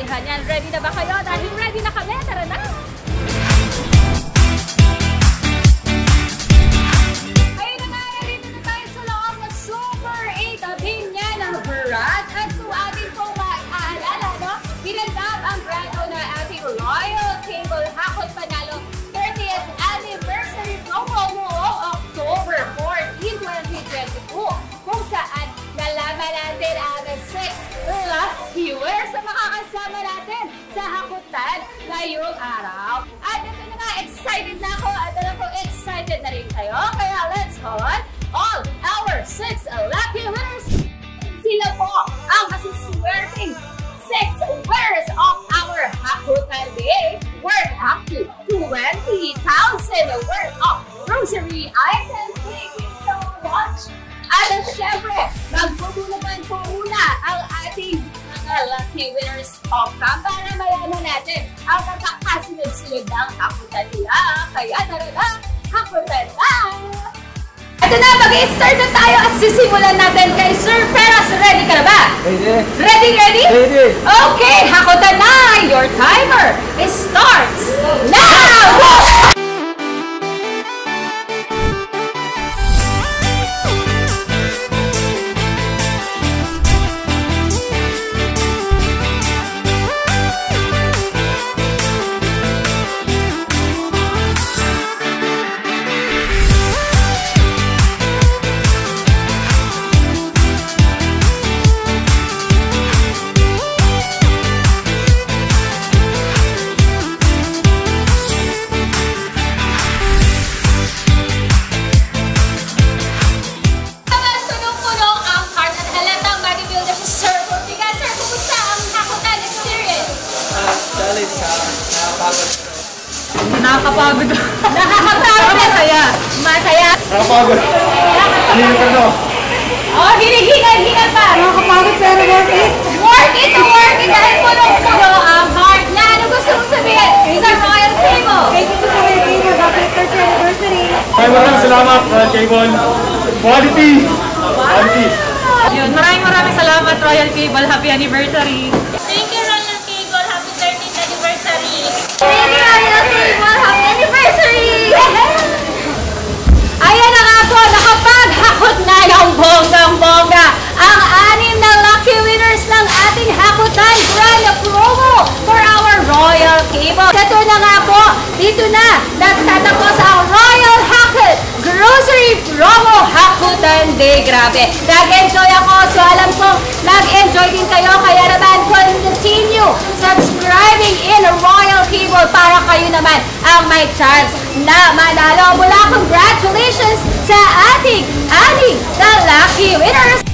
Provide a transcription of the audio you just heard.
sortihan yan. Ready na ba kayo? Dahil ready na kami. Tara na! Ayun na nga, dito na tayo sa loob ng Super 8 Abinya ng Brad. At kung ating pong maaalala, no? Binandap ang brand na ating Royal Cable Hakot Panalo 30th Anniversary promo noong October 14, 2022. Kung saan nalaman natin ang 6 lucky winners sa makakasama natin sa hakutan ngayong araw. At ito na nga, excited na ako at alam ko excited na rin kayo. Kaya let's call on all our 6 lucky winners. Sila po ang masuswerteng 6 winners of our Hakutan Day worth up to 20,000 worth of grocery items. Thank you so much! At syempre, magpupulutan po muna ang ating mga lucky winners of camp para malaman natin ang magkakasunod-sunod ng hakutan nila. Kaya tara na, hakutan na! Ito na, mag-i-start na tayo at sisimulan natin kay Sir Peras. Ready ka na ba? Ready. Ready, ready? Ready. Okay, hakutan na! Your timer starts now! Nakakapagod. Nakakapagod. Masaya. Masaya. Nakakapagod. Hihingan ka no? Oh, hiningan pa. Nakakapagod pero worth it. Worth it to worth it. Dahil punong-puno ang heart na. Ano gusto mong sabihin sa Royal Cable? Thank you sa Royal Cable. Happy 30th anniversary. Maraming salamat, Royal Cable. Quality. Quality. Yun, maraming salamat, Royal Cable. Happy anniversary. Thank you, Royal Cable. Happy 30th anniversary. Thank you, Royal Cable. Happy anniversary. Ayan na nga po, nakapaghakot na ng bonggang-bongga ang 6 na lucky winners ng ating Hakutan Grand Promo for our Royal Cable. Ito na nga po, dito na nagtatapos ang Royal Hakot Grocery Promo Hakutan Day. Grabe, nag-enjoy ako, so alam ko nag-enjoy din kayo, kaya naman continue subscribing in Royal Cable para kayo naman ang may chance na manalo. Mula congratulations sa ating 6 na lucky winners!